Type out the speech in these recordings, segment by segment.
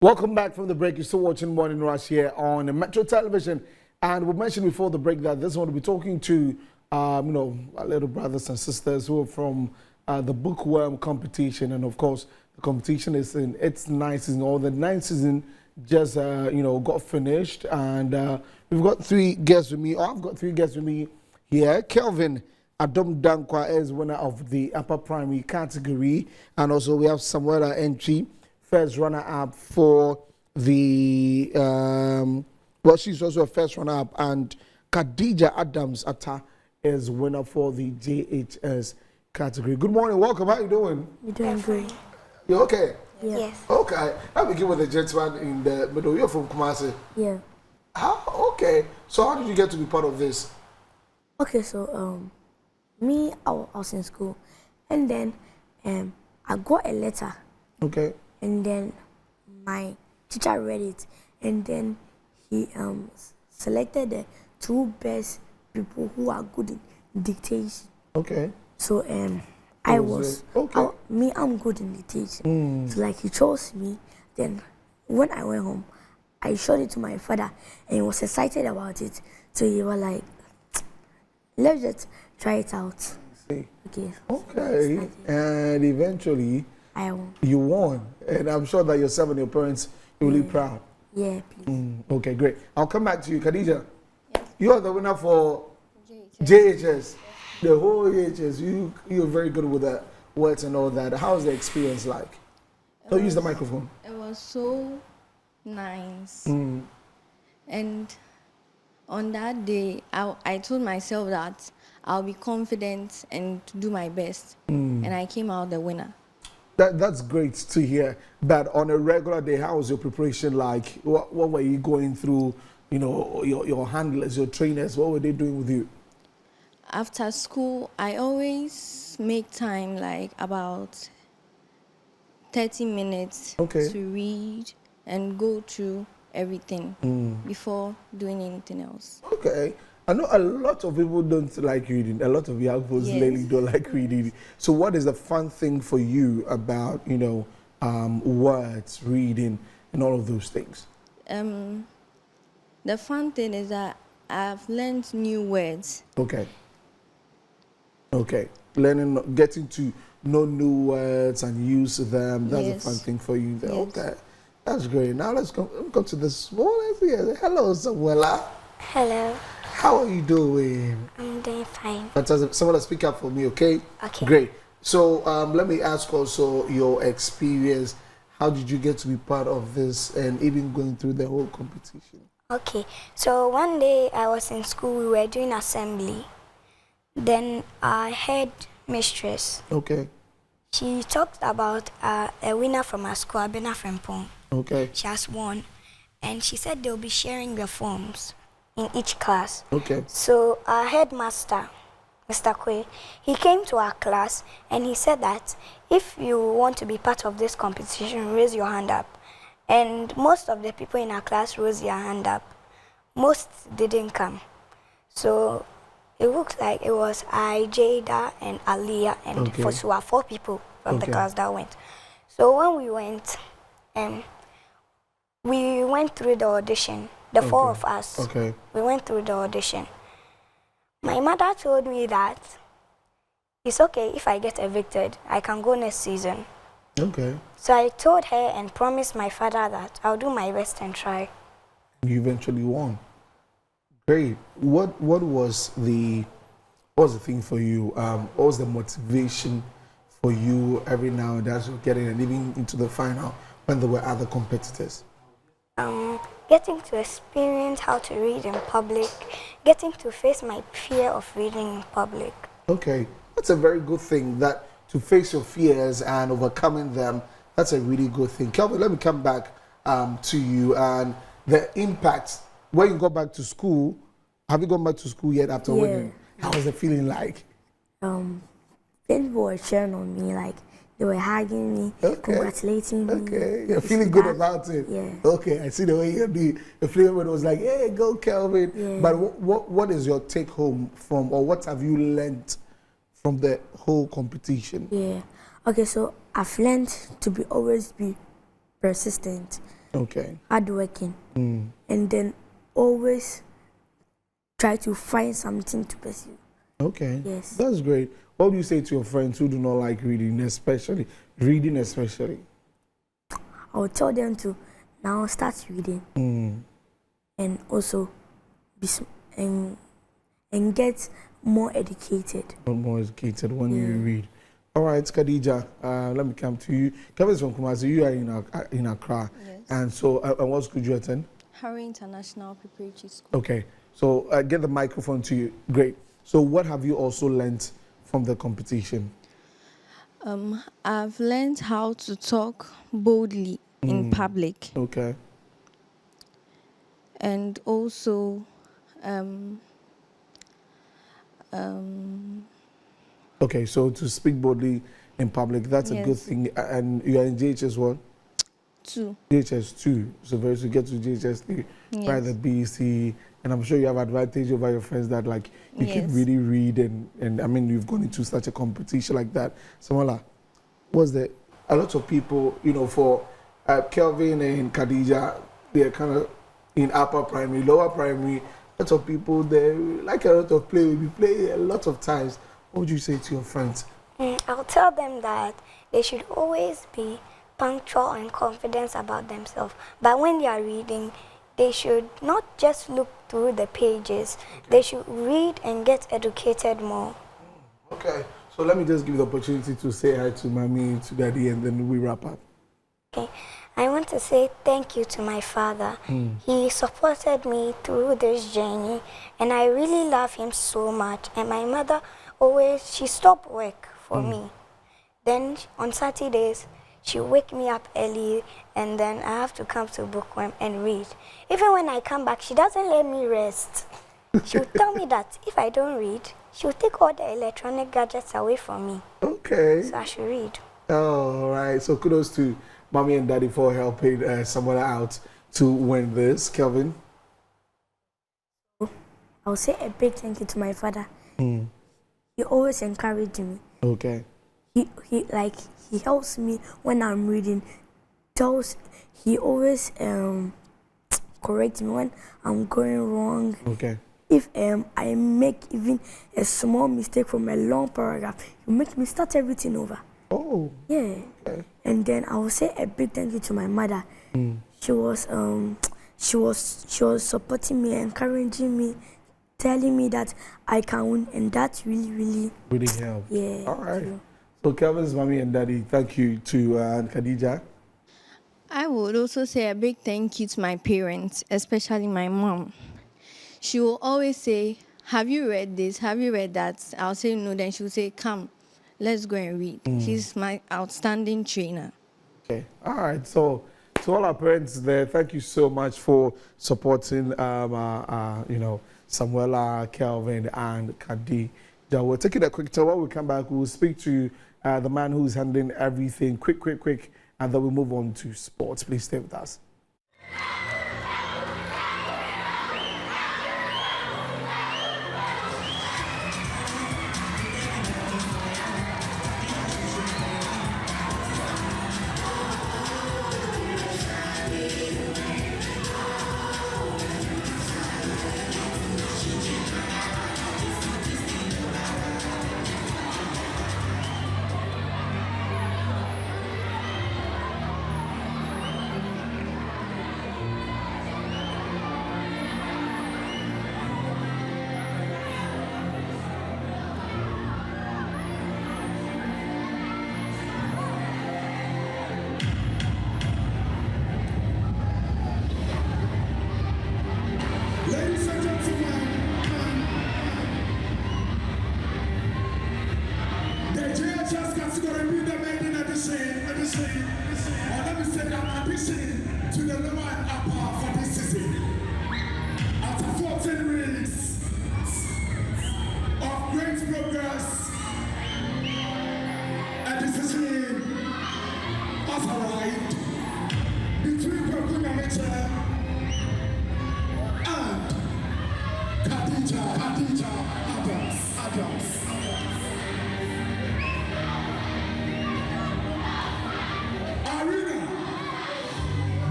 Welcome back from the break. You're still watching Morning Rush here on Metro Television. And we mentioned before the break that this one will be talking to, our little brothers and sisters who are from the Bookworm competition. And of course, the competition is in its ninth season, or the ninth season just, got finished. And we've got three guests with me. I've got three guests with me here. Kelvin Adom Dankwa is winner of the upper primary category. And also we have Samuela Entry, first runner-up for the, she's also a first runner-up, and Khadija Adams Atta is winner for the JHS category. Good morning, welcome, how you doing? You're doing great. You okay? Yeah. Yes. Okay, I'll begin with the gentleman in the middle. You're from Kumasi? Yeah. How? Okay, so how did you get to be part of this? Okay, so, I was in school, and then I got a letter. Okay. And then my teacher read it, and then he selected the two best people who are good in dictation. Okay. So I'm good in dictation. So like he chose me. Then when I went home, I showed it to my father, and he was excited about it. So he was like, "Let's just try it out." See. Okay. Okay. And eventually, I won. You won, and I'm sure that yourself and your parents are really proud. Yeah, please. Okay, great. I'll come back to you, Khadija. Yes. You are the winner for JHS. Yes. The whole JHS. You're very good with the words and all that. How's the experience like? Don't use the microphone. It was so nice. And on that day, I told myself that I'll be confident and do my best. And I came out the winner. That's great to hear. But on a regular day, how was your preparation like? What were you going through? Your handlers, your trainers, what were they doing with you? After school, I always make time, like about 30 minutes to read and go through everything before doing anything else. Okay. I know a lot of people don't like reading. A lot of young people lately don't like reading. So what is the fun thing for you about, words, reading, and all of those things? The fun thing is that I've learned new words. Okay. Okay. Getting to know new words and use them. That's a fun thing for you there. Yes. Okay. That's great. Now let's go to the smallest here. Hello, Samuela. Hello. How are you doing? I'm doing fine. Fantastic. Someone speak up for me, okay? Okay. Great. So let me ask also your experience. How did you get to be part of this and even going through the whole competition? Okay. So one day I was in school, we were doing assembly. Then I heard mistress. Okay. She talked about a winner from our school, Abena Frempong. Okay. She has won. And she said they'll be sharing the forms in each class. Okay. So our headmaster, Mr. Kwe, he came to our class and he said that if you want to be part of this competition, raise your hand up. And most of the people in our class raised their hand up. Most didn't come. So it looks like it was I, Jada, and Aliyah, and so our four people from the class that went. So when we went through the audition. The four of us, we went through the audition. My mother told me that it's okay if I get evicted, I can go next season. Okay. So I told her and promised my father that I'll do my best and try. You eventually won. Great. What was the thing for you? What was the motivation for you every now and then as you're getting and even into the final when there were other competitors? Getting to experience how to read in public, getting to face my fear of reading in public. Okay, that's a very good thing, that to face your fears and overcoming them, that's a really good thing. Kelvin, let me come back to you and the impact. When you go back to school, have you gone back to school yet after winning? How was the feeling like? People were cheering on me, like, they were hugging me, congratulating me. Okay, you're feeling good about it? Yeah. Okay, I see the way you're doing. The feeling when it was like, hey, go Kelvin. Yeah. But what is your take home from, or what have you learned from the whole competition? Yeah. Okay, so I've learned to always be persistent. Okay. hardworking, and then always try to find something to pursue. Okay. Yes. That's great. What do you say to your friends who do not like reading, especially? I will tell them to now start reading and also be and get more educated. More educated when you read. All right, Khadija, let me come to you. Kevin is from Kumasi. You are in Accra. Yes. And so, and what school do you attend? Harry International Preparatory School. Okay. So, get the microphone to you. Great. So, what have you also learnt from the competition? I've learned how to talk boldly in public. Okay. And also, Okay, so to speak boldly in public, that's a good thing. And you are in JHS1? 2. JHS2. So very soon get to JHS3, by the BC. And I'm sure you have advantage over your friends that like you can really read and I mean you've gone into such a competition like that. Samola, was there a lot of people, you know, for Kelvin and Khadija, they're kind of in upper primary, lower primary, lots of people there, like a lot of play, we play a lot of times. What would you say to your friends? I'll tell them that they should always be punctual and confident about themselves. But when they are reading, they should not just look through the pages. They should read and get educated more. Okay, so let me just give you the opportunity to say hi to Mommy, to Daddy, and then we wrap up. Okay, I want to say thank you to my father. He supported me through this journey, and I really love him so much. And my mother she stopped work for me. Then on Saturdays, she wake me up early, and then I have to come to Bookworm and read. Even when I come back, she doesn't let me rest. She'll tell me that if I don't read, she'll take all the electronic gadgets away from me. Okay. So I should read. Oh, all right. So kudos to Mommy and Daddy for helping someone out to win this. Kelvin? I'll say a big thank you to my father. He always encouraged me. Okay. He helps me when I'm reading. He always corrects me when I'm going wrong. Okay. If I make even a small mistake from a long paragraph, you make me start everything over. Oh. Yeah. Okay. And then I will say a big thank you to my mother. She was supporting me, encouraging me, telling me that I can win, and that really helped. Yeah. All right. So Kelvin's Mommy and Daddy, thank you to Khadija. I would also say a big thank you to my parents, especially my mom. She will always say, have you read this? Have you read that? I'll say no. Then she'll say, come, let's go and read. She's my outstanding trainer. Okay. All right. So to all our parents there, thank you so much for supporting, Samuela, Kelvin, and Khadija. We're taking a quick tour. When we come back, we'll speak to the man who's handling everything. Quick, and then we'll move on to sports. Please stay with us.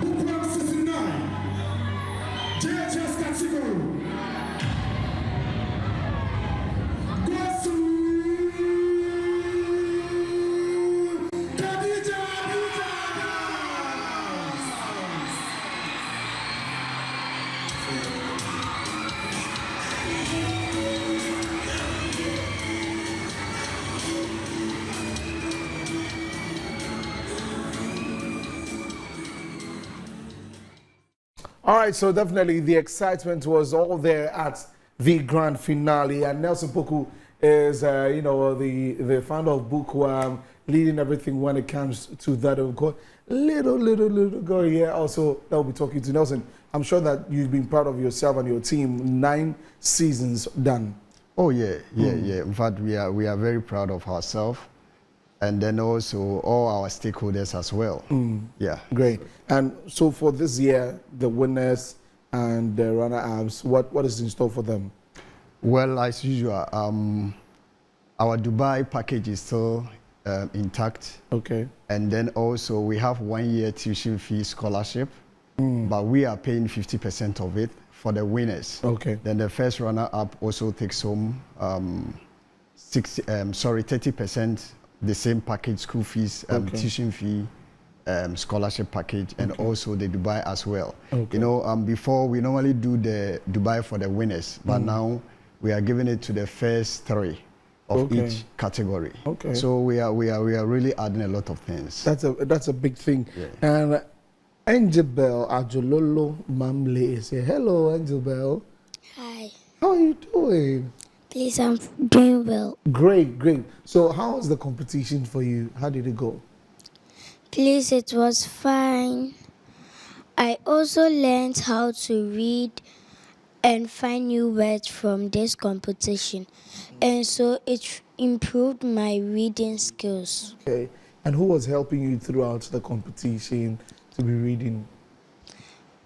BOOKWORM All right, so definitely the excitement was all there at the grand finale, and Nelson Opoku is, you know, the founder of BOOKWORM, leading everything when it comes to that. We've got little girl here also that will be talking to Nelson. I'm sure that you've been proud of yourself and your team. 9 seasons done. Oh yeah. In fact, we are very proud of ourselves, and then also all our stakeholders as well. Yeah. Great. And so for this year, the winners and the runner-ups, what is in store for them? Well, as usual, our Dubai package is still intact. Okay. And then also we have 1-year tuition fee scholarship, but we are paying 50% of it for the winners. Okay. Then the first runner-up also takes home 30% the same package, school fees, tuition fee, scholarship package, and also the Dubai as well. Okay. You know, before we normally do the Dubai for the winners, but now we are giving it to the first 3 of each category. Okay. So we are really adding a lot of things. That's a big thing. Yeah. And Angel Bell Ajololo Mamle is here. Hello, Angel Bell. Hi. How are you doing? Please, I'm doing well. Great. So how was the competition for you? How did it go? Please, it was fine. I also learned how to read and find new words from this competition. And so it improved my reading skills. Okay. And who was helping you throughout the competition to be reading?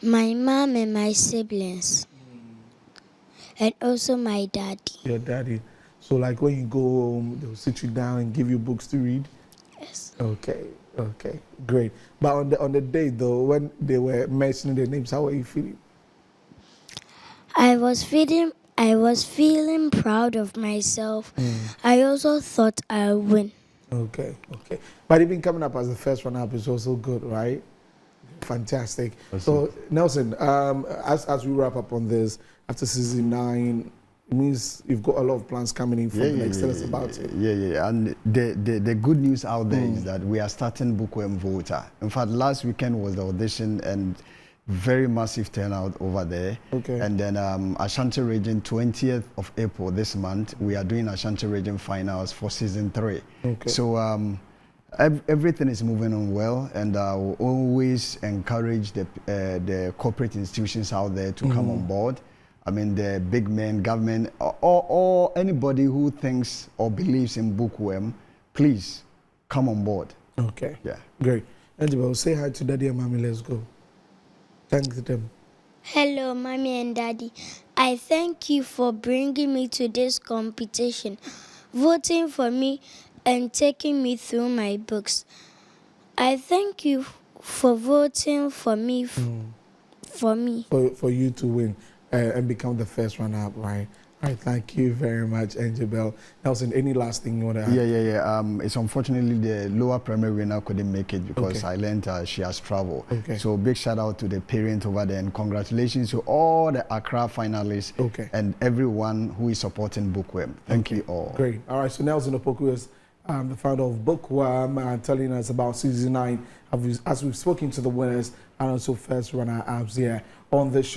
My mom and my siblings. And also my daddy. Your daddy. So like when you go home, they'll sit you down and give you books to read? Yes. Okay, great. But on the day though, when they were mentioning their names, how were you feeling? I was feeling proud of myself. I also thought I would win. Okay. But even coming up as the first runner-up is also good, right? Fantastic. So Nelson, as we wrap up on this, after season 9, it means you've got a lot of plans coming in for the next. Tell us about it. Yeah. And the good news out there is that we are starting BOOKWORM Voter. In fact, last weekend was the audition and very massive turnout over there. Okay. And then Ashanti Region, 20th of April this month, we are doing Ashanti Region finals for season 3. Okay. So everything is moving on well, and I will always encourage the corporate institutions out there to come on board. I mean, the big men, government, or anybody who thinks or believes in BOOKWORM, please come on board. Okay. Yeah. Great. Angela, say hi to Daddy and Mommy. Let's go. Thank them. Hello, Mommy and Daddy. I thank you for bringing me to this competition, voting for me, and taking me through my books. I thank you for voting for me, for you to win and become the first runner-up, right? All right, thank you very much, Angel Bell. Nelson, any last thing you want to add? Yeah. It's unfortunately the lower primary winner couldn't make it because I learned she has traveled. Okay. So big shout out to the parent over there, and congratulations to all the Accra finalists and everyone who is supporting BOOKWORM. Thank you all. Great. All right, so Nelson Opoku is the founder of BOOKWORM, telling us about season 9, as we've spoken to the winners and also first runner-ups here on the show.